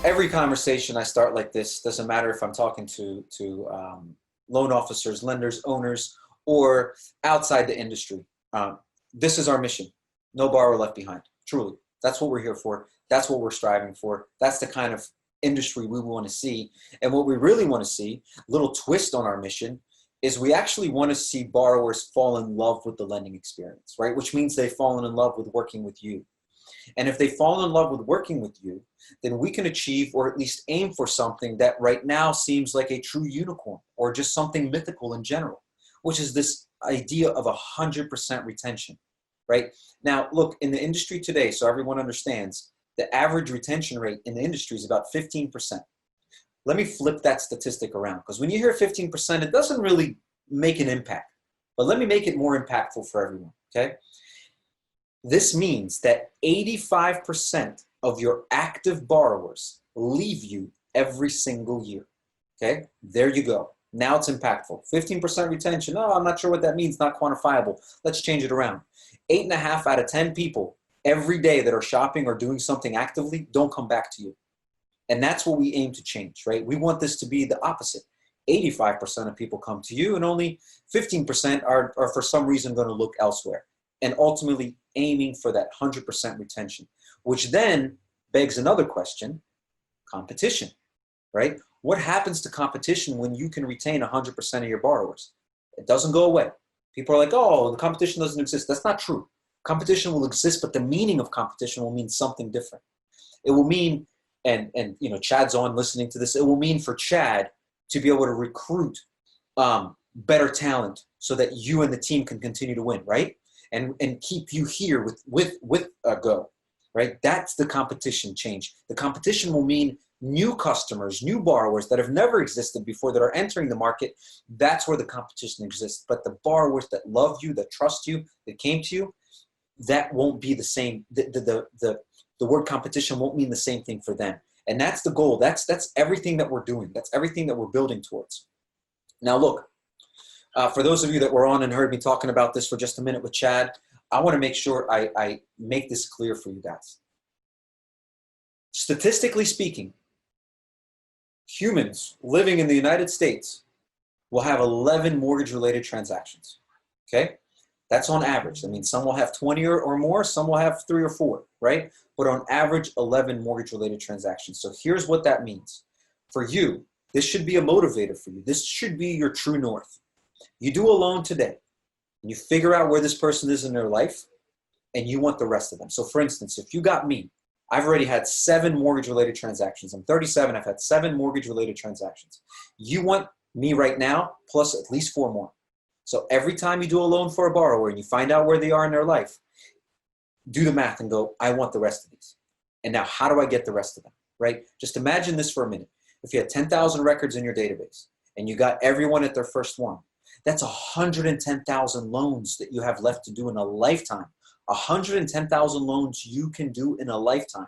every conversation I start like this, doesn't matter if I'm talking to loan officers, lenders, owners, or outside the industry. This is our mission. No borrower left behind. Truly. That's what we're here for. That's what we're striving for. That's the kind of industry we want to see. And what we really want to see, a little twist on our mission, is we actually want to see borrowers fall in love with the lending experience, right? Which means they've fallen in love with working with you. And if they fall in love with working with you, then we can achieve or at least aim for something that right now seems like a true unicorn or just something mythical in general, which is this idea of 100% retention, right? Now, look, in the industry today, so everyone understands, the average retention rate in the industry is about 15%. Let me flip that statistic around, because when you hear 15%, it doesn't really make an impact. But let me make it more impactful for everyone, okay? This means that 85% of your active borrowers leave you every single year, okay? There you go. Now it's impactful. 15% retention. Oh, I'm not sure what that means. Not quantifiable. Let's change it around. 8.5 out of 10 people every day that are shopping or doing something actively don't come back to you. And that's what we aim to change, right? We want this to be the opposite. 85% of people come to you and only 15% are for some reason going to look elsewhere. And ultimately aiming for that 100% retention, which then begs another question, competition, right? What happens to competition when you can retain 100% of your borrowers? It doesn't go away. People are like, oh, the competition doesn't exist. That's not true. Competition will exist, but the meaning of competition will mean something different. It will mean, and you know, Chad's on listening to this, it will mean for Chad to be able to recruit better talent so that you and the team can continue to win, right? And keep you here with a go, right? That's the competition change. The competition will mean new customers, new borrowers that have never existed before that are entering the market. That's where the competition exists. But the borrowers that love you, that trust you, that came to you, that won't be the same. The word competition won't mean the same thing for them. And that's the goal. That's everything that we're doing. That's everything that we're building towards. Now, look. For those of you that were on and heard me talking about this for just a minute with Chad, I want to make sure I make this clear for you guys. Statistically speaking, humans living in the United States will have 11 mortgage-related transactions, okay? That's on average. I mean, some will have 20 or more, some will have 3 or 4, right? But on average, 11 mortgage-related transactions. So here's what that means. For you, this should be a motivator for you. This should be your true north. You do a loan today, and you figure out where this person is in their life, and you want the rest of them. So for instance, if you got me, I've already had 7 mortgage-related transactions. I'm 37, I've had 7 mortgage-related transactions. You want me right now, plus at least 4 more. So every time you do a loan for a borrower and you find out where they are in their life, do the math and go, I want the rest of these. And now how do I get the rest of them, right? Just imagine this for a minute. If you had 10,000 records in your database, and you got everyone at their first one, that's 110,000 loans that you have left to do in a lifetime. 110,000 loans you can do in a lifetime.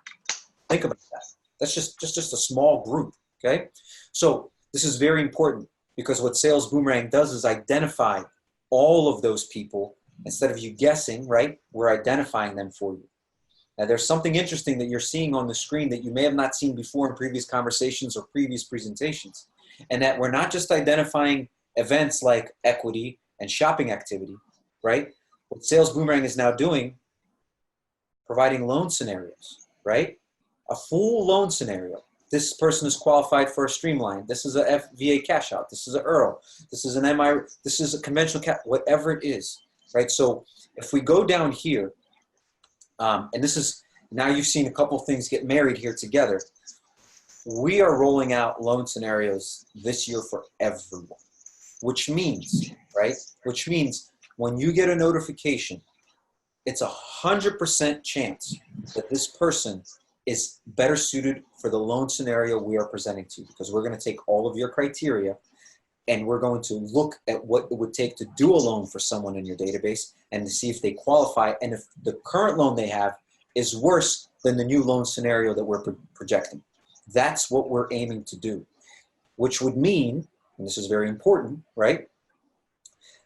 Think about that. That's just a small group, okay? So this is very important because what Sales Boomerang does is identify all of those people. Instead of you guessing, right, we're identifying them for you. Now, there's something interesting that you're seeing on the screen that you may have not seen before in previous conversations or previous presentations, and that we're not just identifying events like equity and shopping activity, right? What Sales Boomerang is now doing, providing loan scenarios, right? A full loan scenario. This person is qualified for a streamline. This is a FVA cash out. This is an EARL. This is an MI. This is a conventional cash, whatever it is, right? So if we go down here, and this is, now you've seen a couple things get married here together. We are rolling out loan scenarios this year for everyone. Which means, right? Which means when you get a notification, it's 100% chance that this person is better suited for the loan scenario we are presenting to you, because we're going to take all of your criteria and we're going to look at what it would take to do a loan for someone in your database and to see if they qualify and if the current loan they have is worse than the new loan scenario that we're projecting. That's what we're aiming to do, which would mean, and this is very important, right,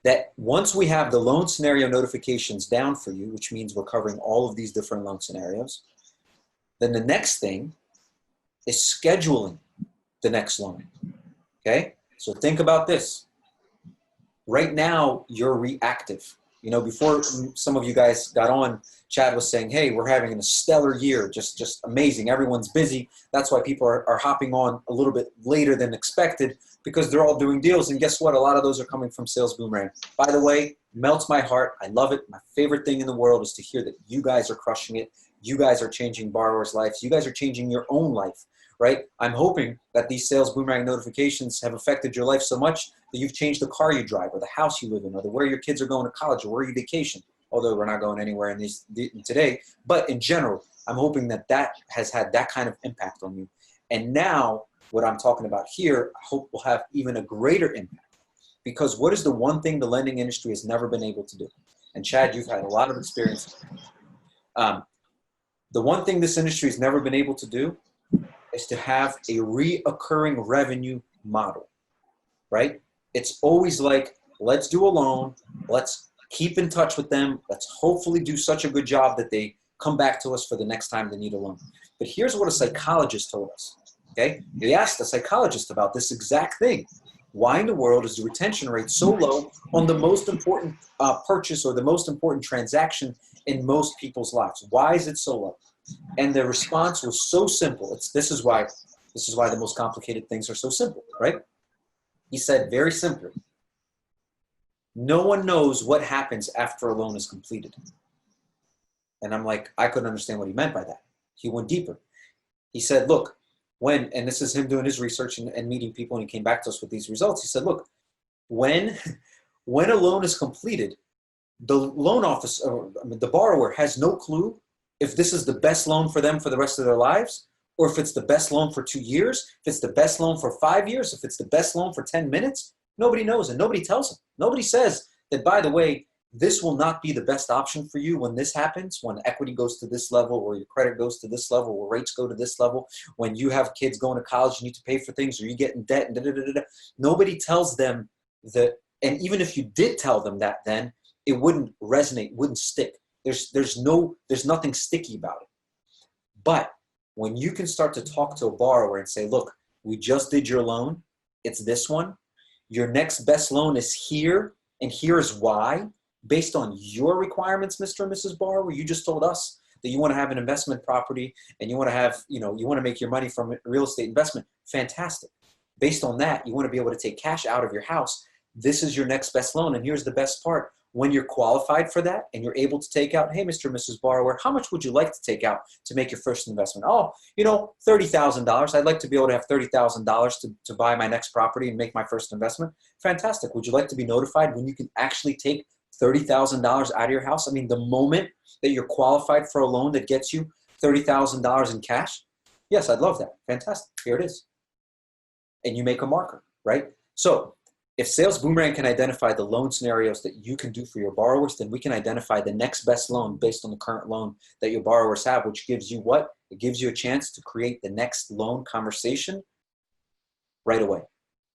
that once we have the loan scenario notifications down for you, which means we're covering all of these different loan scenarios, then the next thing is scheduling the next loan. Okay? So think about this. Right now, you're reactive. You know, before some of you guys got on, Chad was saying, hey, we're having a stellar year, just amazing. Everyone's busy. That's why people are hopping on a little bit later than expected, because they're all doing deals. And guess what? A lot of those are coming from Sales Boomerang. By the way, melts my heart. I love it. My favorite thing in the world is to hear that you guys are crushing it. You guys are changing borrowers' lives. You guys are changing your own life, right? I'm hoping that these Sales Boomerang notifications have affected your life so much that you've changed the car you drive, or the house you live in, or where your kids are going to college, or where you vacation. Although we're not going anywhere in these today, but in general, I'm hoping that that has had that kind of impact on you. And now, what I'm talking about here, I hope will have even a greater impact. Because what is the one thing the lending industry has never been able to do? And Chad, you've had a lot of experience. The one thing this industry has never been able to do is to have a reoccurring revenue model, right? It's always like, let's do a loan, let's keep in touch with them, let's hopefully do such a good job that they come back to us for the next time they need a loan. But here's what a psychologist told us, okay? They asked a psychologist about this exact thing. Why in the world is the retention rate so low on the most important purchase or the most important transaction in most people's lives? Why is it so low? And the response was so simple. This is why the most complicated things are so simple, right? He said very simply, no one knows what happens after a loan is completed. And I'm like, I couldn't understand what he meant by that. He went deeper. He said, look, and this is him doing his research and meeting people, and he came back to us with these results. He said, look, when a loan is completed, the loan officer, the borrower has no clue if this is the best loan for them for the rest of their lives, or if it's the best loan for 2 years, if it's the best loan for 5 years, if it's the best loan for 10 minutes. Nobody knows, and nobody tells them. Nobody says that, by the way, this will not be the best option for you when this happens, when equity goes to this level, or your credit goes to this level, or rates go to this level, when you have kids going to college, you need to pay for things, or you get in debt, and da-da-da-da-da. Nobody tells them that, and even if you did tell them that, then it wouldn't resonate, wouldn't stick. There's nothing sticky about it. But when you can start to talk to a borrower and say, look, we just did your loan, it's this one. Your next best loan is here, and here's why. Based on your requirements, Mr. and Mrs. Borrower, you just told us that you want to have an investment property and you want to have, you want to make your money from real estate investment. Fantastic. Based on that, you want to be able to take cash out of your house. This is your next best loan. And here's the best part. When you're qualified for that and you're able to take out, hey, Mr. and Mrs. Borrower, how much would you like to take out to make your first investment? Oh, $30,000. I'd like to be able to have $30,000 to buy my next property and make my first investment. Fantastic. Would you like to be notified when you can actually take $30,000 out of your house? I mean, the moment that you're qualified for a loan that gets you $30,000 in cash, yes, I'd love that. Fantastic. Here it is. And you make a marker, right? So if Sales Boomerang can identify the loan scenarios that you can do for your borrowers, then we can identify the next best loan based on the current loan that your borrowers have, which gives you what? It gives you a chance to create the next loan conversation right away.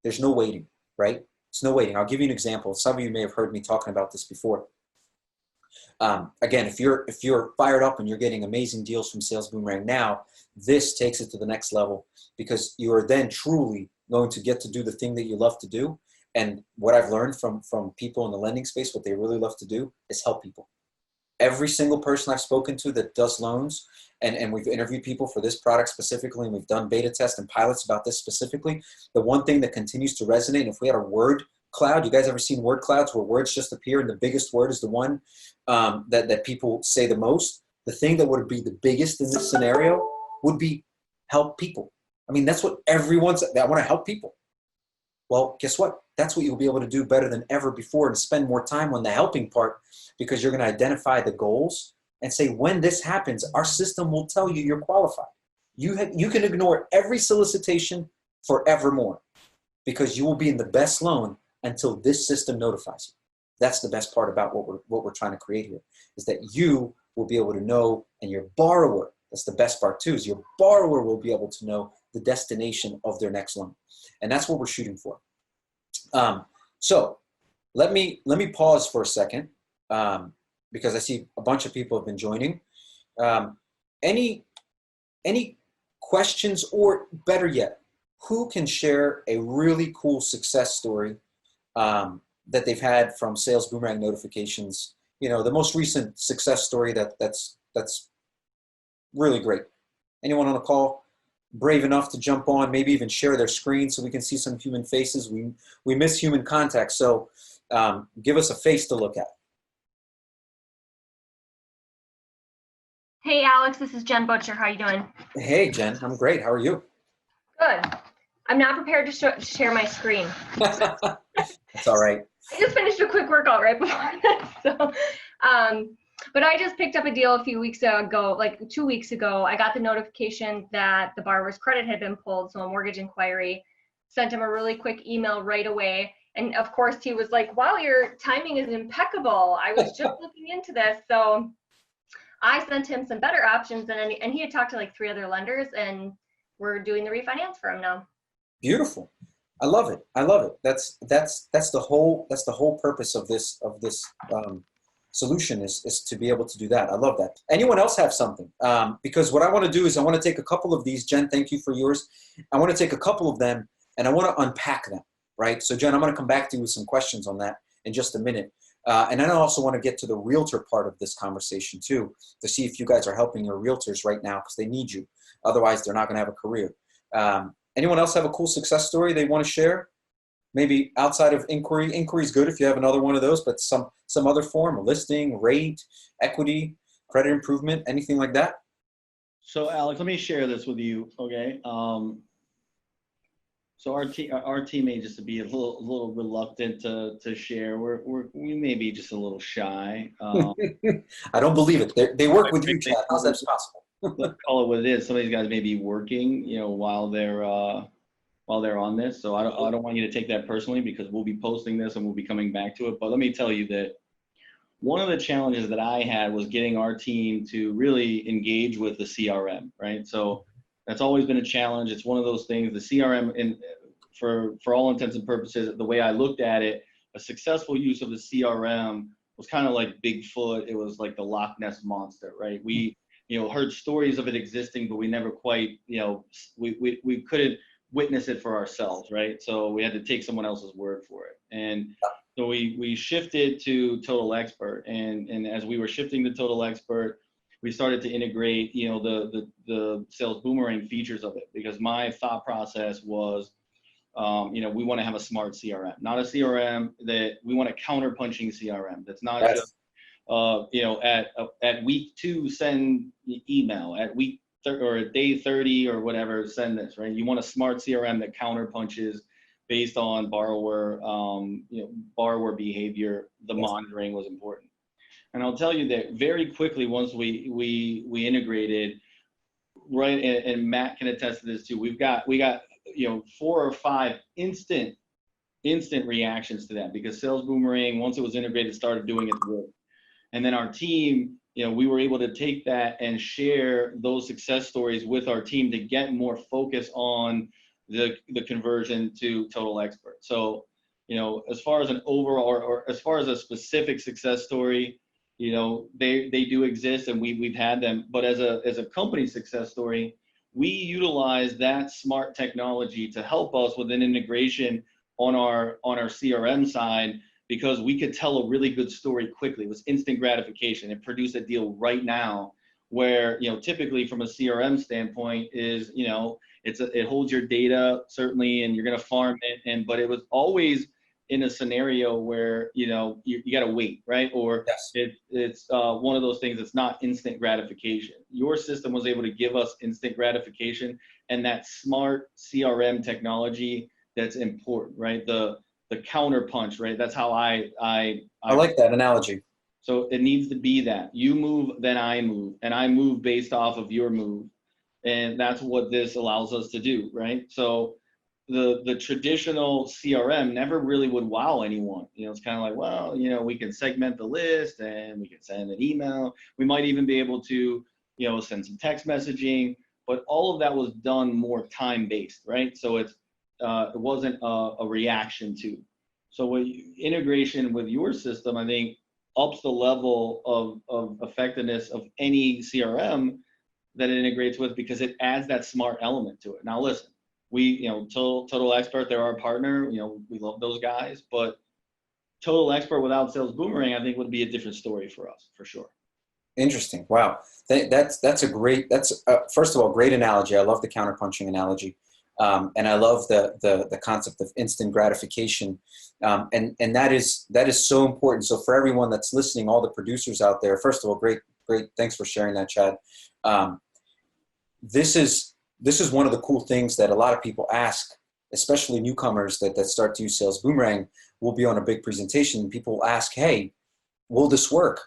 There's no waiting, right? There's no waiting. I'll give you an example. Some of you may have heard me talking about this before. Again, if you're fired up and you're getting amazing deals from Sales Boomerang now, this takes it to the next level, because you are then truly going to get to do the thing that you love to do. And what I've learned from people in the lending space, what they really love to do is help people. Every single person I've spoken to that does loans, and we've interviewed people for this product specifically, and we've done beta tests and pilots about this specifically, the one thing that continues to resonate, and if we had a word cloud, you guys ever seen word clouds where words just appear and the biggest word is the one that people say the most? The thing that would be the biggest in this scenario would be help people. I mean, that's what everyone's, I want to help people. Well, guess what? That's what you'll be able to do better than ever before, and spend more time on the helping part, because you're going to identify the goals and say, when this happens, our system will tell you you're qualified. You can ignore every solicitation forevermore, because you will be in the best loan until this system notifies you. That's the best part about what we're trying to create here, is that you will be able to know, and your borrower, that's the best part too, is your borrower will be able to know the destination of their next loan. And that's what we're shooting for. So let me pause for a second, because I see a bunch of people have been joining. Any questions, or better yet, who can share a really cool success story that they've had from Sales Boomerang notifications? You know, the most recent success story that's really great. Anyone on the call brave enough to jump on, maybe even share their screen so we can see some human faces? We miss human contact, so give us a face to look at. Hey, Alex, this is Jen Butcher. How you doing? Hey, Jen, I'm great. How are you? Good. I'm not prepared to share my screen. That's all right. I just finished a quick workout right before this. So, but I just picked up a deal a few weeks ago, like 2 weeks ago. I got the notification that the borrower's credit had been pulled, so a mortgage inquiry. Sent him a really quick email right away. And of course, he was like, wow, your timing is impeccable. I was just looking into this. So I sent him some better options, and he had talked to like 3 other lenders, and we're doing the refinance for him now. Beautiful. I love it. I love it. That's the whole purpose of this solution is to be able to do that. I love that. Anyone else have something? Because what I want to do is I want to take a couple of these. Jen, thank you for yours. I want to take a couple of them and I want to unpack them, right? So Jen, I'm going to come back to you with some questions on that in just a minute. And then I also want to get to the realtor part of this conversation too, to see if you guys are helping your realtors right now because they need you. Otherwise, they're not going to have a career. Anyone else have a cool success story they want to share? Maybe outside of inquiry. Inquiry is good if you have another one of those, but some other form, a listing, rate, equity, credit improvement, anything like that? So Alex, let me share this with you, okay? So our team may just be a little reluctant to share. We may be just a little shy. I don't believe it. They work with you, Chad. How's that possible? Let's call it what it is. Some of these guys may be working, you know, while they're on this. So I don't want you to take that personally because we'll be posting this and we'll be coming back to it. But let me tell you that one of the challenges that I had was getting our team to really engage with the CRM, right? So that's always been a challenge. It's one of those things. The CRM, for all intents and purposes, the way I looked at it, a successful use of the CRM was kind of like Bigfoot. It was like the Loch Ness monster, right? We heard stories of it existing, but we never quite, we couldn't witness it for ourselves, right? So we had to take someone else's word for it. And so we shifted to Total Expert, and as we were shifting to Total Expert, we started to integrate, the Sales Boomerang features of it, because my thought process was, we want to have a smart CRM, not a CRM that we want a counterpunching CRM. That's not just, at week 2, send email, at week or day 30 or whatever, send this, right? You want a smart CRM that counterpunches based on borrower behavior. The monitoring was important. And I'll tell you that very quickly, once we integrated, right, and Matt can attest to this too, we got 4 or 5 instant reactions to that, because Sales Boomerang, once it was integrated, started doing its work. And then our team, we were able to take that and share those success stories with our team to get more focus on the conversion to Total Expert. So, as far as an overall or as far as a specific success story, they do exist and we've had them. But as a company success story, we utilize that smart technology to help us with an integration on our CRM side, because we could tell a really good story quickly. It was instant gratification. It produced a deal right now, where typically from a CRM standpoint is it holds your data certainly, and you're going to farm it, but it was always in a scenario where you got to wait, right? Or yes. It's one of those things that's not instant gratification. Your system was able to give us instant gratification, and that smart CRM technology, that's important, right? The counter punch, right? That's how I like that analogy. So it needs to be that you move, then I move, and I move based off of your move. And that's what this allows us to do, right? So the traditional CRM never really would wow anyone. It's kind of like, well, we can segment the list and we can send an email. We might even be able to, send some text messaging, but all of that was done more time-based, right? So it wasn't a reaction to. So integration with your system, I think, ups the level of effectiveness of any CRM, that it integrates with because it adds that smart element to it. Now, listen, we, Total Expert, they're our partner. We love those guys, but Total Expert without Sales Boomerang, I think would be a different story for us, for sure. Interesting. Wow. That's a great, first of all, great analogy. I love the counterpunching analogy. And I love the concept of instant gratification. And that is so important. So for everyone that's listening, all the producers out there, first of all, great. Thanks for sharing that, Chad. This is one of the cool things that a lot of people ask, especially newcomers that start to use Sales Boomerang. We'll be on a big presentation. People ask, hey, will this work?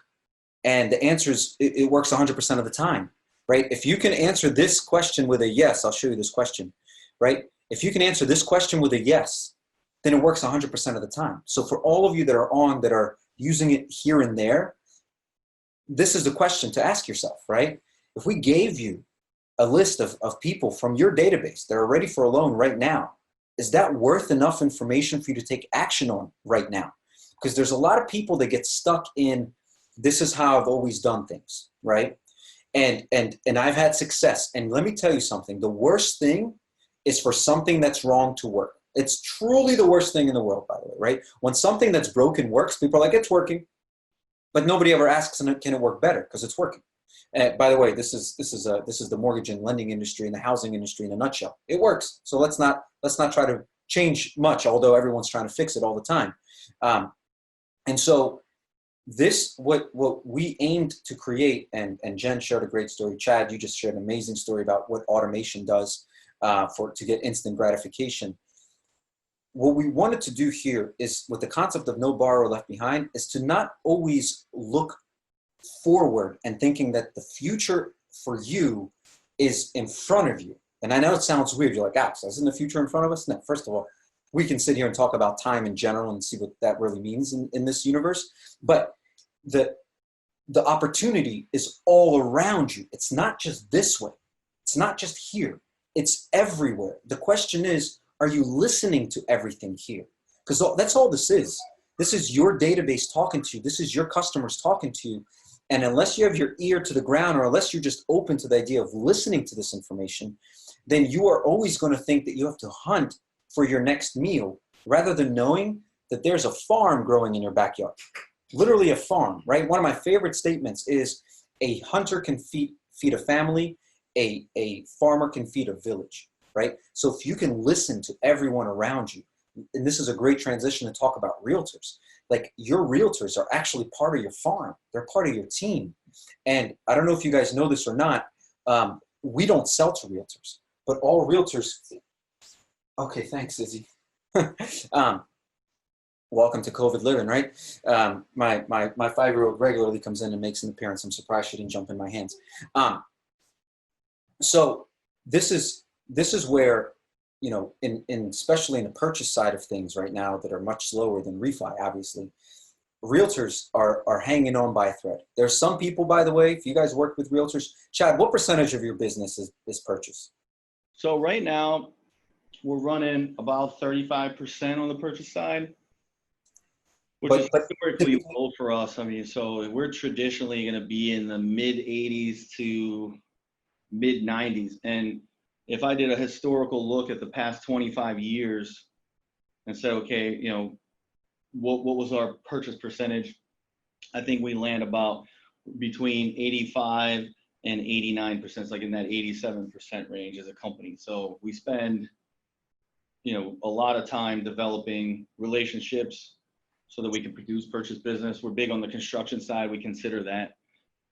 And the answer is it works 100% of the time, right? If you can answer this question with a yes, I'll show you this question, right? If you can answer this question with a yes, then it works 100% of the time. So for all of you that are using it here and there, this is the question to ask yourself, right? If we gave you a list of people from your database that are ready for a loan right now, is that worth enough information for you to take action on right now? Because there's a lot of people that get stuck in, this is how I've always done things, right? And I've had success. And let me tell you something, the worst thing is for something that's wrong to work. It's truly the worst thing in the world, by the way, right? When something that's broken works, people are like, it's working. But nobody ever asks, can it work better? Because it's working. By the way, this is the mortgage and lending industry and the housing industry in a nutshell. It works. So let's not try to change much, although everyone's trying to fix it all the time. And so what we aimed to create, and Jen shared a great story. Chad, you just shared an amazing story about what automation does to get instant gratification. What we wanted to do here is, with the concept of no borrower left behind, is to not always look forward and thinking that the future for you is in front of you. And I know it sounds weird. You're like, Alex, isn't the future in front of us? No, first of all, we can sit here and talk about time in general and see what that really means in this universe. But the opportunity is all around you. It's not just this way. It's not just here. It's everywhere. The question is, are you listening to everything here? Because that's all this is. This is your database talking to you. This is your customers talking to you. And unless you have your ear to the ground, or unless you're just open to the idea of listening to this information, then you are always going to think that you have to hunt for your next meal, rather than knowing that there's a farm growing in your backyard. Literally a farm, right? One of my favorite statements is, a hunter can feed a family, a farmer can feed a village, right? So if you can listen to everyone around you, and this is a great transition to talk about realtors. Like, your realtors are actually part of your farm. They're part of your team. And I don't know if you guys know this or not, we don't sell to realtors, but all realtors, okay, thanks, Izzy. Welcome to COVID living, right? My 5-year-old regularly comes in and makes an appearance. I'm surprised she didn't jump in my hands. So this is where, especially in the purchase side of things right now that are much slower than refi, obviously, realtors are hanging on by a thread. There's some people, by the way, if you guys work with realtors, Chad, what percentage of your business is purchase? So right now, we're running about 35% on the purchase side, which is historically low for us. I mean, so we're traditionally going to be in the mid 80s to mid 90s. And if I did a historical look at the past 25 years and said, okay, what was our purchase percentage? I think we land about between 85 and 89%. It's like in that 87% range as a company. So we spend, a lot of time developing relationships so that we can produce purchase business. We're big on the construction side. We consider that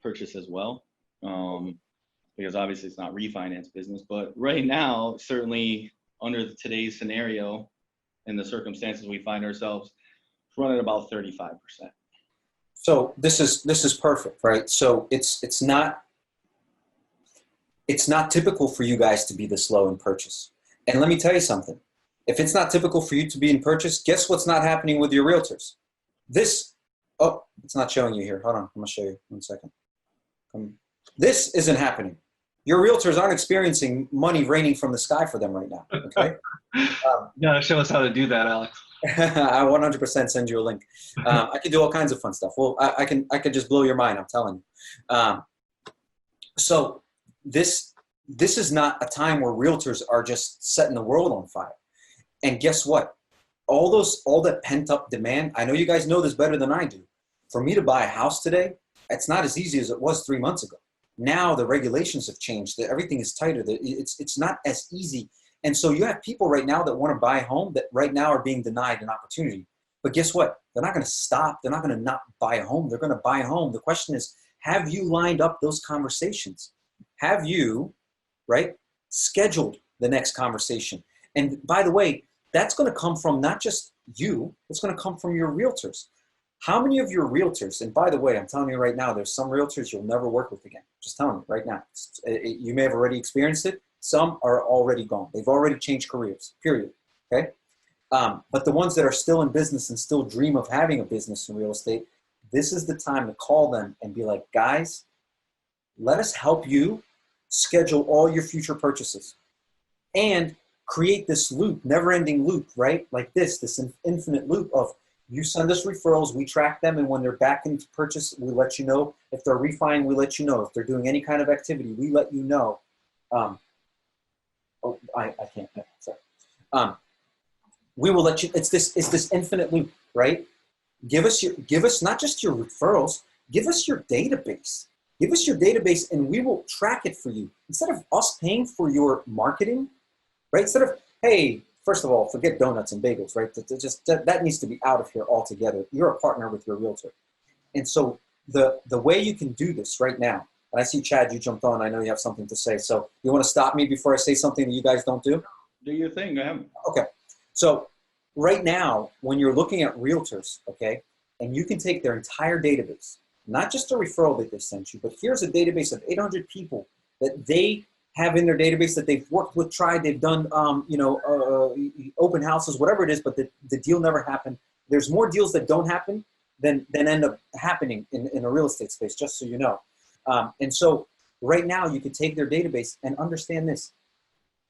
purchase as well. Because obviously it's not refinance business, but right now, certainly under today's scenario and the circumstances we find ourselves, it's running about 35%. So this is perfect, right? So it's not typical for you guys to be this low in purchase. And let me tell you something. If it's not typical for you to be in purchase, guess what's not happening with your realtors? It's not showing you here. Hold on, I'm gonna show you 1 second. This isn't happening. Your realtors aren't experiencing money raining from the sky for them right now, okay? Yeah, show us how to do that, Alex. I 100% send you a link. I can do all kinds of fun stuff. Well, I can just blow your mind, I'm telling you. So this is not a time where realtors are just setting the world on fire. And guess what? All that pent up demand, I know you guys know this better than I do. For me to buy a house today, it's not as easy as it was 3 months ago. Now the regulations have changed. Everything is tighter. It's not as easy. And so you have people right now that want to buy a home that right now are being denied an opportunity. But guess what? They're not going to stop. They're not going to not buy a home. They're going to buy a home. The question is, have you lined up those conversations? Have you, right, scheduled the next conversation? And by the way, that's going to come from not just you. It's going to come from your realtors. How many of your realtors, and by the way, I'm telling you right now, there's some realtors you'll never work with again. Just telling you right now. You may have already experienced it. Some are already gone. They've already changed careers, period. Okay? But the ones that are still in business and still dream of having a business in real estate, this is the time to call them and be like, guys, let us help you schedule all your future purchases and create this loop, never-ending loop, right? Like this infinite loop of you send us referrals, we track them, and when they're back into purchase, we let you know. If they're refining, we let you know. If they're doing any kind of activity, we let you know. I can't, sorry. We will let you, it's this infinite loop, right? Give us not just your referrals, give us your database. Give us your database and we will track it for you. Instead of us paying for your marketing, right? Instead of, hey, first of all, forget donuts and bagels, right? That needs to be out of here altogether. You're a partner with your realtor. And so the way you can do this right now, and I see Chad, you jumped on, I know you have something to say. So you want to stop me before I say something that you guys don't do? Do your thing, go ahead. Okay. So right now, when you're looking at realtors, okay, and you can take their entire database, not just a referral that they sent you, but here's a database of 800 people that they have in their database that they've worked with, tried, they've done, open houses, whatever it is, but the deal never happened. There's more deals that don't happen than end up happening in a real estate space, just so you know. And so right now you can take their database and understand this.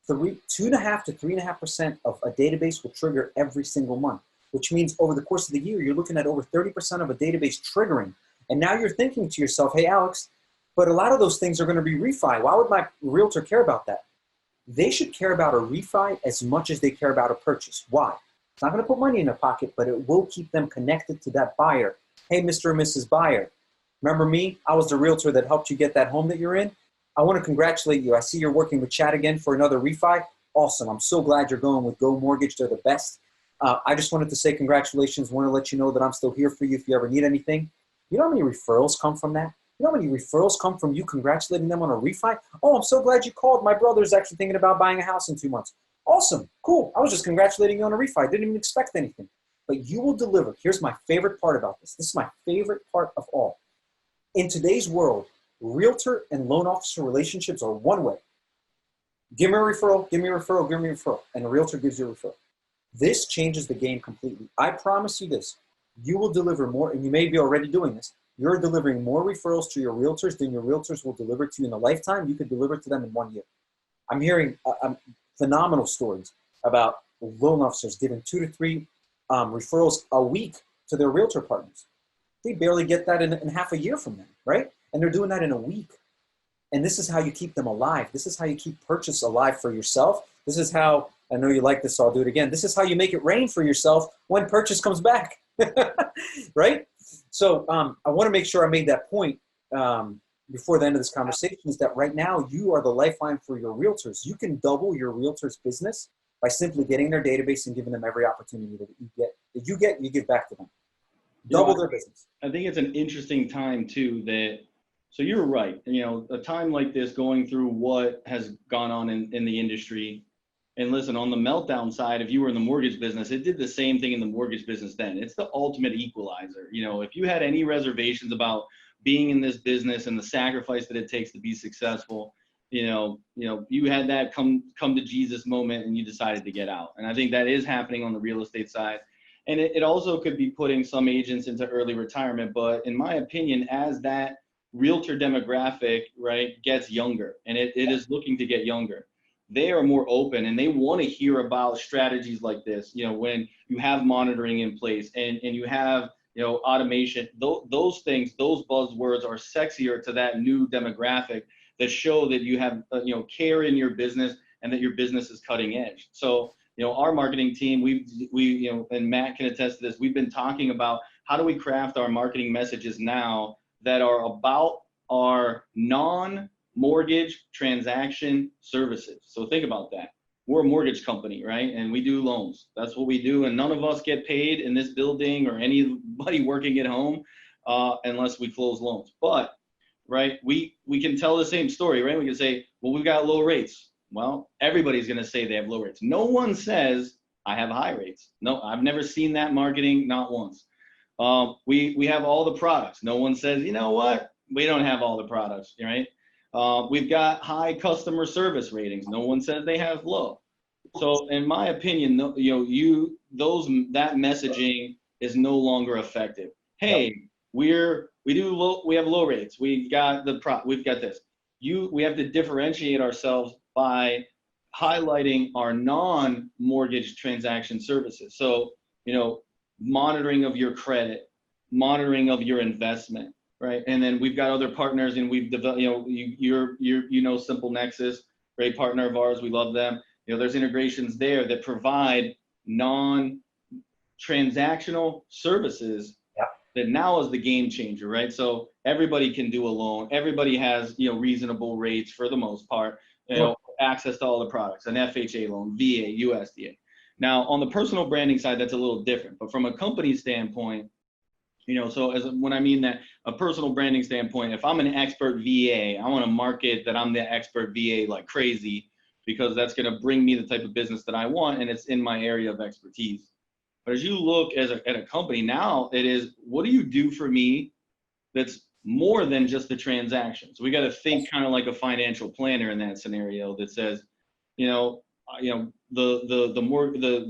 2.5 to 3.5% of a database will trigger every single month, which means over the course of the year, you're looking at over 30% of a database triggering. And now you're thinking to yourself, hey, Alex, but a lot of those things are going to be refi. Why would my realtor care about that? They should care about a refi as much as they care about a purchase. Why? It's not going to put money in their pocket, but it will keep them connected to that buyer. Hey, Mr. or Mrs. Buyer, remember me? I was the realtor that helped you get that home that you're in. I want to congratulate you. I see you're working with Chad again for another refi. Awesome. I'm so glad you're going with Go Mortgage. They're the best. I just wanted to say congratulations. I want to let you know that I'm still here for you if you ever need anything. You know how many referrals come from that? You know how many referrals come from you congratulating them on a refi? Oh, I'm so glad you called. My brother's actually thinking about buying a house in 2 months. Awesome. Cool. I was just congratulating you on a refi. I didn't even expect anything. But you will deliver. Here's my favorite part about this. This is my favorite part of all. In today's world, realtor and loan officer relationships are one way. Give me a referral, give me a referral, give me a referral. And a realtor gives you a referral. This changes the game completely. I promise you this. You will deliver more, and you may be already doing this. You're delivering more referrals to your realtors than your realtors will deliver to you in a lifetime. You could deliver to them in 1 year. I'm hearing phenomenal stories about loan officers giving 2 to 3 referrals a week to their realtor partners. They barely get that in half a year from them, right? And they're doing that in a week. And this is how you keep them alive. This is how you keep purchase alive for yourself. This is how, I know you like this, so I'll do it again. This is how you make it rain for yourself when purchase comes back, right? So I want to make sure I made that point before the end of this conversation, is that right now you are the lifeline for your realtors. You can double your realtor's business by simply getting their database and giving them every opportunity that you give back to them. Double their business. I think it's an interesting time too so you're right. A time like this, going through what has gone on in the industry, and listen, on the meltdown side, if you were in the mortgage business, it did the same thing in the mortgage business then. It's the ultimate equalizer. If you had any reservations about being in this business and the sacrifice that it takes to be successful, you had that come to Jesus moment and you decided to get out. And I think that is happening on the real estate side. And it also could be putting some agents into early retirement. But in my opinion, as that realtor demographic, right, gets younger, and it is looking to get younger, they are more open and they want to hear about strategies like this. When you have monitoring in place and you have, automation, those things, those buzzwords are sexier to that new demographic that show that you have, care in your business and that your business is cutting edge. So, our marketing team, and Matt can attest to this, we've been talking about how do we craft our marketing messages now that are about our non-mortgage transaction services. So think about that. We're a mortgage company, right? And we do loans. That's what we do. And none of us get paid in this building or anybody working at home unless we close loans. But, right, we can tell the same story, right? We can say, well, we've got low rates. Well, everybody's going to say they have low rates. No one says I have high rates. No, I've never seen that marketing, not once. We have all the products. No one says, you know what? We don't have all the products, right? We've got high customer service ratings. No one says they have low. So in my opinion, that messaging is no longer effective. Hey, we have low rates. We've got this. We have to differentiate ourselves by highlighting our non-mortgage transaction services. So, monitoring of your credit, monitoring of your investment, right? And then we've got other partners, and we've developed, Simple Nexus, great partner of ours. We love them. There's integrations there that provide non-transactional services that now is the game changer, right? So everybody can do a loan. Everybody has, reasonable rates for the most part, access to all the products, an FHA loan, VA, USDA. Now, on the personal branding side, that's a little different. But from a company standpoint, when I mean that, a personal branding standpoint, if I'm an expert VA, I want to market that I'm the expert VA like crazy, because that's going to bring me the type of business that I want, and it's in my area of expertise. But as you look at a company now, it is, what do you do for me that's more than just the transaction? So we got to think kind of like a financial planner in that scenario that says, the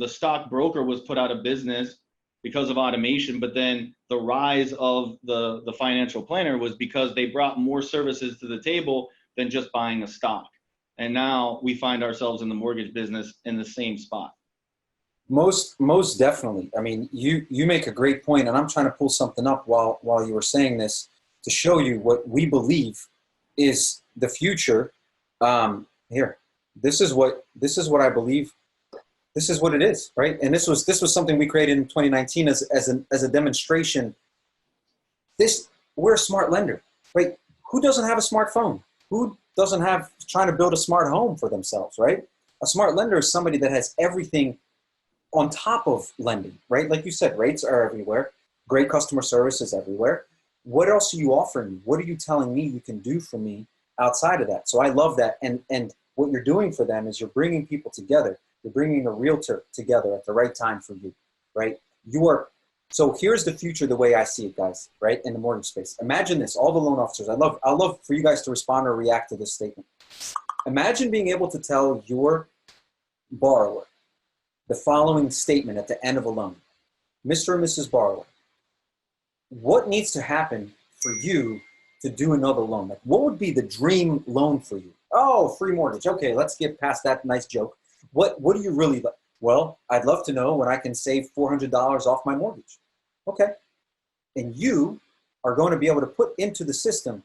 stockbroker was put out of business because of automation, but then the rise of the financial planner was because they brought more services to the table than just buying a stock. And now we find ourselves in the mortgage business in the same spot. Most definitely. I mean, you make a great point, and I'm trying to pull something up while you were saying this to show you what we believe is the future. Here, this is what I believe. This is what it is, right? And this was something we created in 2019 as a demonstration. We're a smart lender, right? Who doesn't have a smartphone? Who doesn't have trying to build a smart home for themselves, right? A smart lender is somebody that has everything on top of lending, right? Like you said, rates are everywhere. Great customer service is everywhere. What else are you offering me? What are you telling me you can do for me outside of that? So I love that. And what you're doing for them is you're bringing people together. You're bringing a realtor together at the right time for you, right? So here's the future the way I see it, guys, right? In the mortgage space. Imagine this, all the loan officers. I'd love for you guys to respond or react to this statement. Imagine being able to tell your borrower the following statement at the end of a loan. Mr. and Mrs. Borrower, what needs to happen for you to do another loan? Like, what would be the dream loan for you? Oh, free mortgage. Okay, let's get past that nice joke. What do you really like? Well, I'd love to know when I can save $400 off my mortgage. Okay. And you are going to be able to put into the system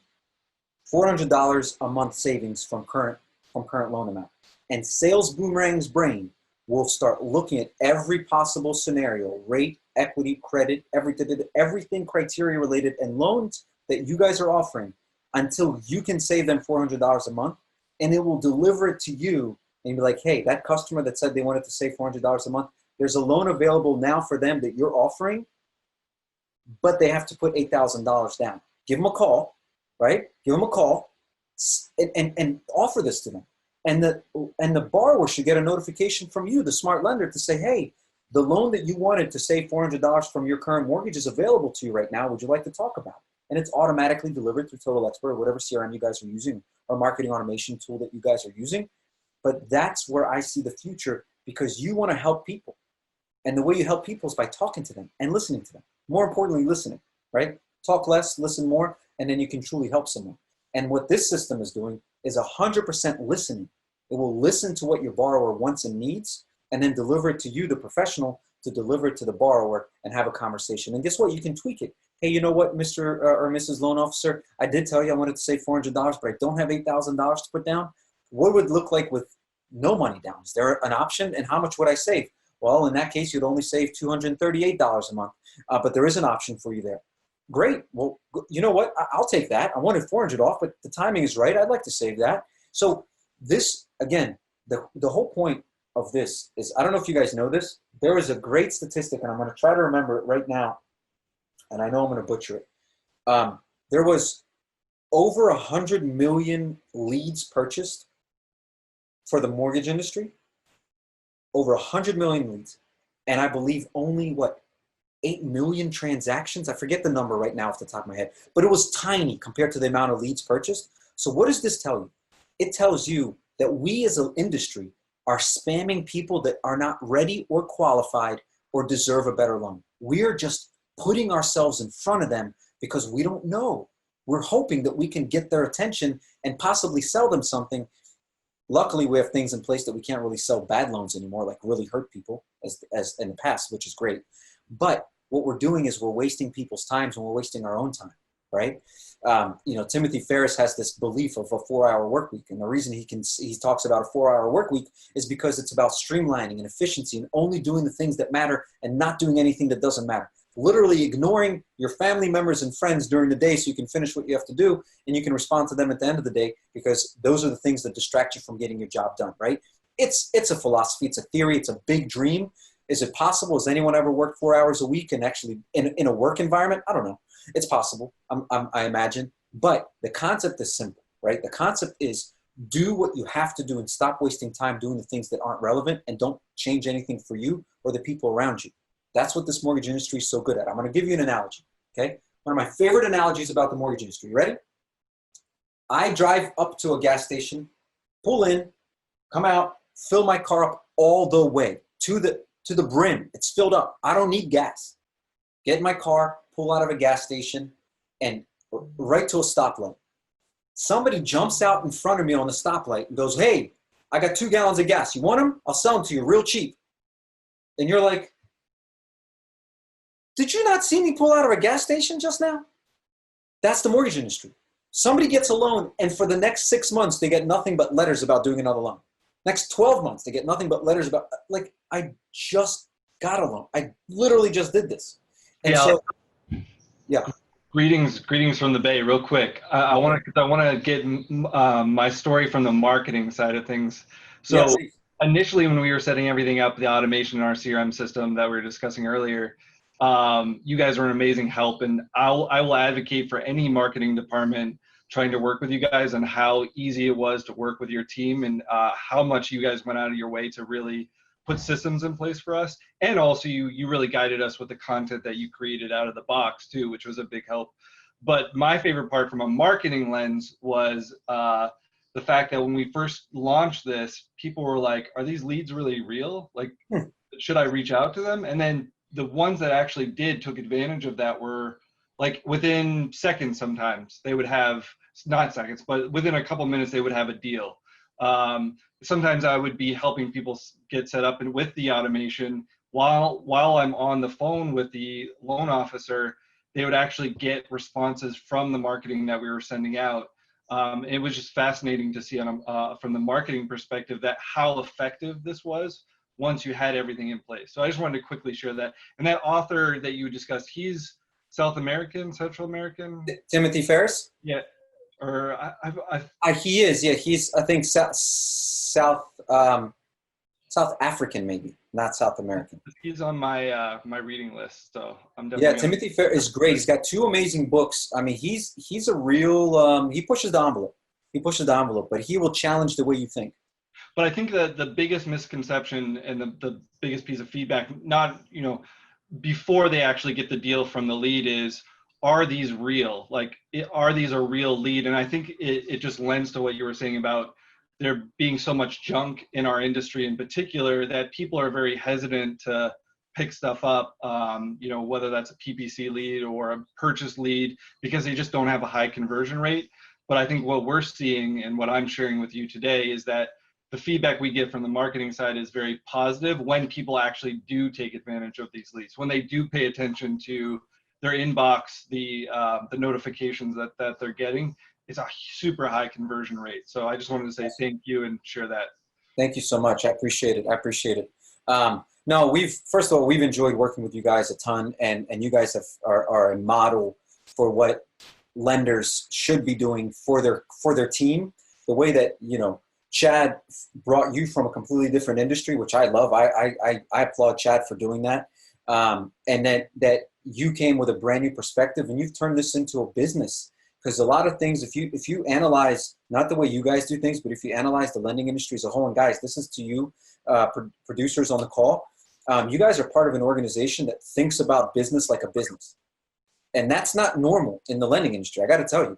$400 a month savings from current loan amount. And Sales Boomerang's brain will start looking at every possible scenario, rate, equity, credit, everything criteria related and loans that you guys are offering until you can save them $400 a month. And it will deliver it to you and be like, hey, that customer that said they wanted to save $400 a month, there's a loan available now for them that you're offering, but they have to put $8,000 down. Give them a call, right? Give them a call and offer this to them. And the borrower should get a notification from you, the smart lender, to say, hey, the loan that you wanted to save $400 from your current mortgage is available to you right now. Would you like to talk about it? And it's automatically delivered through Total Expert or whatever CRM you guys are using or marketing automation tool that you guys are using. But that's where I see the future, because you want to help people. And the way you help people is by talking to them and listening to them. More importantly, listening, right? Talk less, listen more, and then you can truly help someone. And what this system is doing is 100% listening. It will listen to what your borrower wants and needs, and then deliver it to you, the professional, to deliver it to the borrower and have a conversation. And guess what? You can tweak it. hey, you know what, Mr. Or Mrs. Loan Officer, I did tell you I wanted to save $400, but I don't have $8,000 to put down. What would it look like with no money down? Is there an option? And how much would I save? Well, in that case, you'd only save $238 a month, but there is an option for you there. Great. Well, you know what? I'll take that. I wanted 400 off, but the timing is right. I'd like to save that. So this, again, the whole point of this is, I don't know if you guys know this, there is a great statistic, and I'm going to try to remember it right now, and I know I'm going to butcher it. There was over 100 million leads purchased for the mortgage industry, over 100 million leads, and I believe only, 8 million transactions? I forget the number right now off the top of my head, but it was tiny compared to the amount of leads purchased. So what does this tell you? It tells you that we as an industry are spamming people that are not ready or qualified or deserve a better loan. We're just putting ourselves in front of them because we don't know. We're hoping that we can get their attention and possibly sell them something. Luckily, we have things in place that we can't really sell bad loans anymore, like really hurt people as in the past, which is great. But what we're doing is we're wasting people's times and we're wasting our own time, right? Timothy Ferriss has this belief of a 4-hour work week. And the reason he talks about a 4-hour work week is because it's about streamlining and efficiency and only doing the things that matter and not doing anything that doesn't matter. Literally ignoring your family members and friends during the day so you can finish what you have to do and you can respond to them at the end of the day, because those are the things that distract you from getting your job done, right? It's a philosophy, it's a theory, it's a big dream. Is it possible? Has anyone ever worked 4 hours a week and actually in a work environment? I don't know. It's possible, I imagine. But the concept is simple, right? The concept is do what you have to do and stop wasting time doing the things that aren't relevant and don't change anything for you or the people around you. That's what this mortgage industry is so good at. I'm going to give you an analogy, okay? One of my favorite analogies about the mortgage industry. You ready? I drive up to a gas station, pull in, come out, fill my car up all the way to the brim. It's filled up. I don't need gas. Get in my car, pull out of a gas station, and right to a stoplight. Somebody jumps out in front of me on the stoplight and goes, hey, I got 2 gallons of gas. You want them? I'll sell them to you real cheap. And you're like, did you not see me pull out of a gas station just now? That's the mortgage industry. Somebody gets a loan, and for the next 6 months, they get nothing but letters about doing another loan. Next 12 months, they get nothing but letters about, like, I just got a loan. I literally just did this. And Greetings from the Bay, real quick. I want to get my story from the marketing side of things. So initially, when we were setting everything up, the automation in our CRM system that we were discussing earlier, you guys were an amazing help, and I will advocate for any marketing department trying to work with you guys and how easy it was to work with your team and how much you guys went out of your way to really put systems in place for us. And also you really guided us with the content that you created out of the box too, which was a big help. But my favorite part from a marketing lens was the fact that when we first launched this, people were like, are these leads really real? Like, should I reach out to them? And then the ones that actually took advantage of that were like within seconds. Sometimes they would have, not seconds, but within a couple minutes, they would have a deal. Sometimes I would be helping people get set up and with the automation while I'm on the phone with the loan officer, they would actually get responses from the marketing that we were sending out. It was just fascinating to see from the marketing perspective that how effective this was once you had everything in place. So I just wanted to quickly share that. And that author that you discussed, he's South American, Central American? Timothy Ferriss? Yeah. Or he is, yeah. He's, I think, South African, maybe, not South American. He's on my my reading list, so I'm definitely. Yeah, Timothy Ferriss is great. He's got 2 amazing books. I mean, he's a real. He pushes the envelope. But he will challenge the way you think. But I think that the biggest misconception and the biggest piece of feedback, not before they actually get the deal from the lead, is, are these real? Like, are these a real lead? And I think it just lends to what you were saying about there being so much junk in our industry in particular that people are very hesitant to pick stuff up, whether that's a PPC lead or a purchase lead, because they just don't have a high conversion rate. But I think what we're seeing and what I'm sharing with you today is that the feedback we get from the marketing side is very positive when people actually do take advantage of these leads, when they do pay attention to their inbox, the notifications that they're getting, it's a super high conversion rate. So I just wanted to say thank you and share that. Thank you so much. I appreciate it. I appreciate it. No, first of all, we've enjoyed working with you guys a ton, and you guys are a model for what lenders should be doing for their team. The way that, Chad brought you from a completely different industry, which I love. I applaud Chad for doing that. And that you came with a brand new perspective, and you've turned this into a business. Because a lot of things, if you analyze, not the way you guys do things, but if you analyze the lending industry as a whole, and guys, this is to you, producers on the call, you guys are part of an organization that thinks about business like a business. And that's not normal in the lending industry, I got to tell you.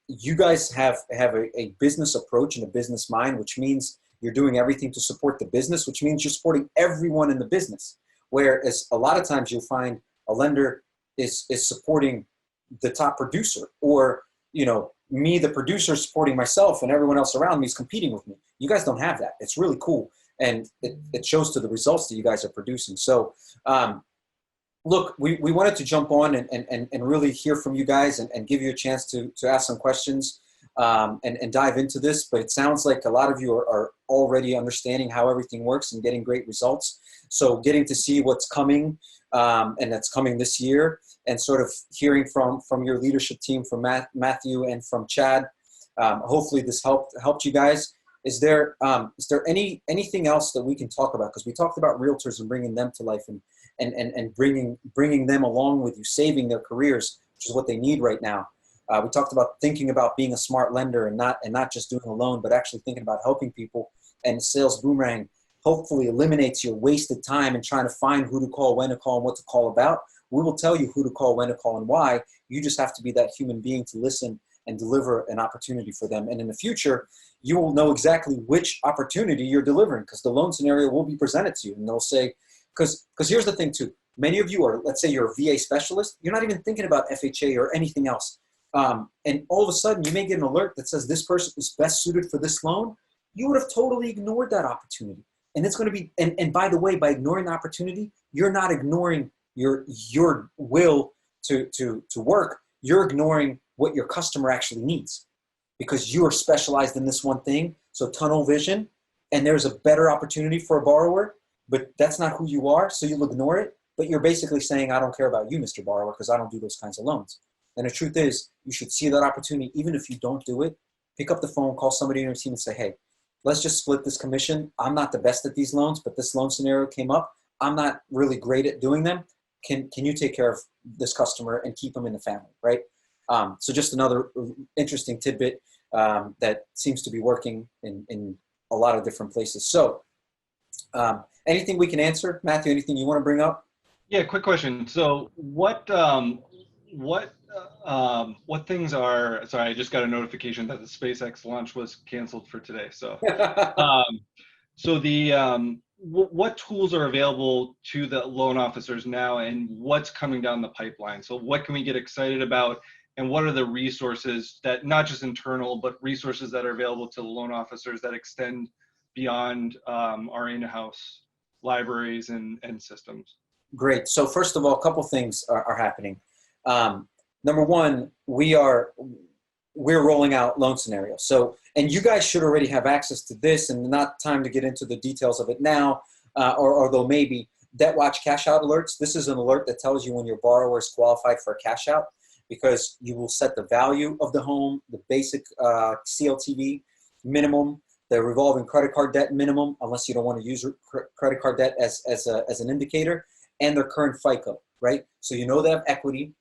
You guys have a business approach and a business mind, which means you're doing everything to support the business, which means you're supporting everyone in the business. Whereas a lot of times you'll find a lender is supporting the top producer, or me, the producer, supporting myself, and everyone else around me is competing with me. You guys don't have that. It's really cool, and it shows to the results that you guys are producing. So look, we wanted to jump on and really hear from you guys and give you a chance to ask some questions and dive into this. But it sounds like a lot of you are already understanding how everything works and getting great results. So getting to see what's coming, and that's coming this year, and sort of hearing from your leadership team, from Matthew and from Chad. Hopefully this helped you guys. Is there anything else that we can talk about? Because we talked about realtors and bringing them to life and bringing them along with you, saving their careers, which is what they need right now. We talked about thinking about being a smart lender and not just doing a loan, but actually thinking about helping people. And Sales Boomerang hopefully eliminates your wasted time in trying to find who to call, when to call, and what to call about. We will tell you who to call, when to call, and why. You just have to be that human being to listen and deliver an opportunity for them. And in the future, you will know exactly which opportunity you're delivering, because the loan scenario will be presented to you. And they'll say, because here's the thing too, many of you are, let's say you're a VA specialist, you're not even thinking about FHA or anything else. And all of a sudden you may get an alert that says this person is best suited for this loan. You would have totally ignored that opportunity. And it's going to be, and by the way, by ignoring the opportunity, you're not ignoring your will to work. You're ignoring what your customer actually needs, because you are specialized in this one thing. So tunnel vision, and there's a better opportunity for a borrower, but that's not who you are. So you'll ignore it, but you're basically saying, I don't care about you, Mr. Borrower, because I don't do those kinds of loans. And the truth is, you should see that opportunity. Even if you don't do it, pick up the phone, call somebody in your team and say, hey, let's just split this commission. I'm not the best at these loans, but this loan scenario came up. I'm not really great at doing them. Can you take care of this customer and keep them in the family, right? So just another interesting tidbit that seems to be working in a lot of different places. So anything we can answer? Matthew, anything you want to bring up? Yeah, quick question. So what things are, sorry, I just got a notification that the SpaceX launch was canceled for today. So, what tools are available to the loan officers now, and what's coming down the pipeline? So what can we get excited about, and what are the resources that, not just internal, but resources that are available to the loan officers that extend beyond our in-house libraries and systems? Great. So first of all, a couple things are happening. Number one, we're rolling out loan scenarios. So, and you guys should already have access to this, and not time to get into the details of it now, or although maybe Debt Watch cash out alerts. This is an alert that tells you when your borrower is qualified for a cash out, because you will set the value of the home, the basic CLTV minimum, the revolving credit card debt minimum, unless you don't want to use credit card debt as an indicator, and their current FICO, right? So you know they have equity,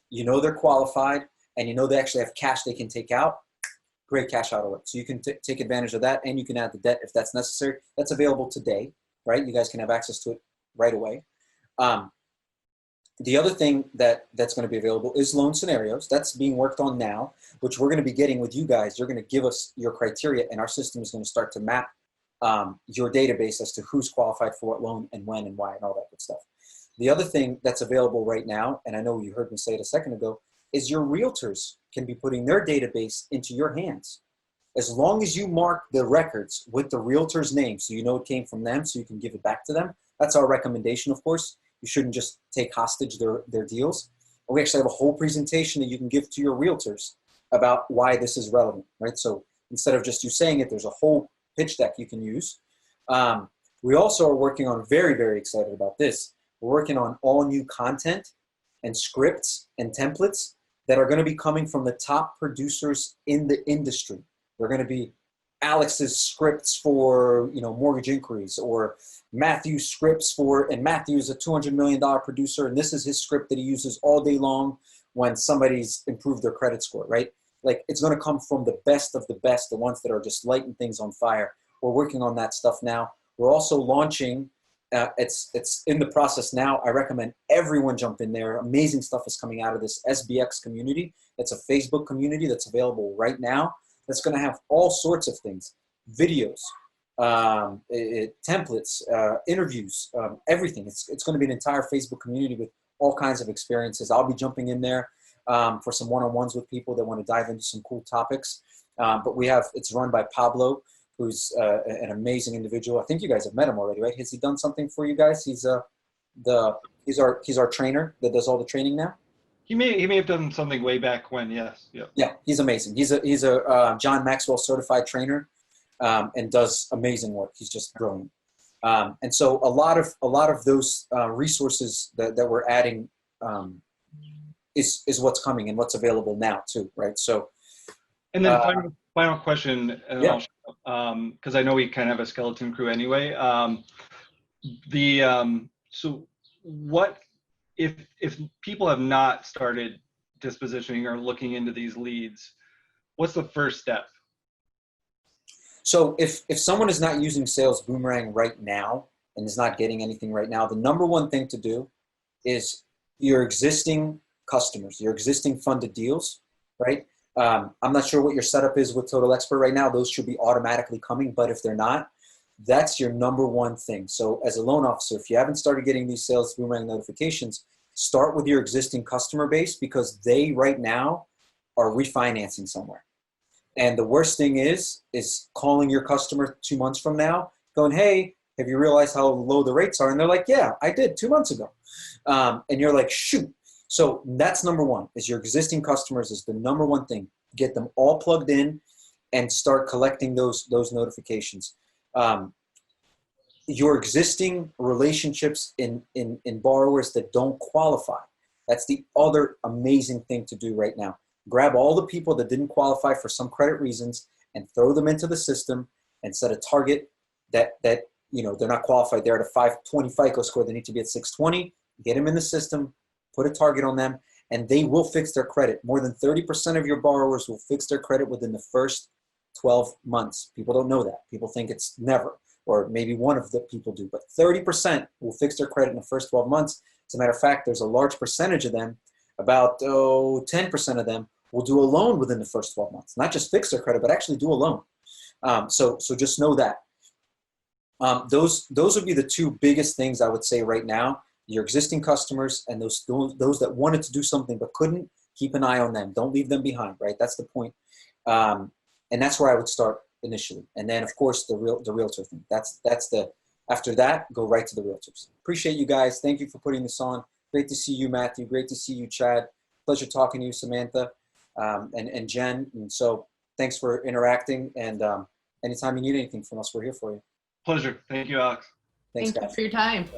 you know they're qualified, and you know they actually have cash they can take out. Great cash out alert. So you can take advantage of that, and you can add the debt if that's necessary. That's available today, right? You guys can have access to it right away. The other thing that's going to be available is loan scenarios. That's being worked on now, which we're going to be getting with you guys. You're going to give us your criteria, and our system is going to start to map your database as to who's qualified for what loan and when and why and all that good stuff. The other thing that's available right now, and I know you heard me say it a second ago, is your realtors can be putting their database into your hands. As long as you mark the records with the realtor's name, so you know it came from them, so you can give it back to them. That's our recommendation, of course. You shouldn't just take hostage their deals. And we actually have a whole presentation that you can give to your realtors about why this is relevant, right? So instead of just you saying it, there's a whole pitch deck you can use. We also are working on, very, very excited about this. We're working on all new content and scripts and templates that are going to be coming from the top producers in the industry. They're going to be Alex's scripts for, mortgage inquiries, or Matthew's scripts for, and Matthew's a $200 million producer, and this is his script that he uses all day long when somebody's improved their credit score, right? Like, it's going to come from the best of the best, the ones that are just lighting things on fire. We're working on that stuff now. We're also launching, it's in the process now. I recommend everyone jump in there. Amazing stuff is coming out of this SBX community. It's a Facebook community that's available right now. That's going to have all sorts of things, videos, templates, interviews, everything. It's going to be an entire Facebook community with all kinds of experiences. I'll be jumping in there for some one-on-ones with people that want to dive into some cool topics. But it's run by Pablo, who's an amazing individual. I think you guys have met him already, right? Has he done something for you guys? He's our trainer that does all the training now. He may have done something way back when. Yes. Yeah. Yeah, he's amazing. He's a John Maxwell certified trainer, and does amazing work. He's just brilliant. And so a lot of those resources that we're adding is what's coming and what's available now too, right? So. And then final question, Yeah. Because I know we kind of have a skeleton crew anyway. So what if people have not started dispositioning or looking into these leads, what's the first step? So if someone is not using Sales Boomerang right now and is not getting anything right now, the number one thing to do is your existing customers, your existing funded deals, right? I'm not sure what your setup is with Total Expert right now. Those should be automatically coming, but if they're not, that's your number one thing. So as a loan officer, if you haven't started getting these Sales Boomerang notifications, start with your existing customer base, because they right now are refinancing somewhere. And the worst thing is calling your customer 2 months from now going, hey, have you realized how low the rates are? And they're like, yeah, I did 2 months ago. And you're like, shoot. So that's number one, is your existing customers is the number one thing. Get them all plugged in and start collecting those notifications. Your existing relationships in borrowers that don't qualify. That's the other amazing thing to do right now. Grab all the people that didn't qualify for some credit reasons and throw them into the system and set a target that they're not qualified. They're at a 520 FICO score. They need to be at 620. Get them in the system, put a target on them, and they will fix their credit. More than 30% of your borrowers will fix their credit within the first 12 months. People don't know that. People think it's never, or maybe one of the people do, but 30% will fix their credit in the first 12 months. As a matter of fact, there's a large percentage of them, about 10% of them, will do a loan within the first 12 months. Not just fix their credit, but actually do a loan. So just know that. Those would be the two biggest things I would say right now. Your existing customers and those that wanted to do something but couldn't, keep an eye on them. Don't leave them behind, right? That's the point. And that's where I would start initially. And then, of course, the realtor thing. After that, go right to the realtors. Appreciate you guys. Thank you for putting this on. Great to see you, Matthew. Great to see you, Chad. Pleasure talking to you, Samantha, and Jen. And so thanks for interacting. And anytime you need anything from us, we're here for you. Pleasure. Thank you, Alex. Thanks, Thank you guys. for your time.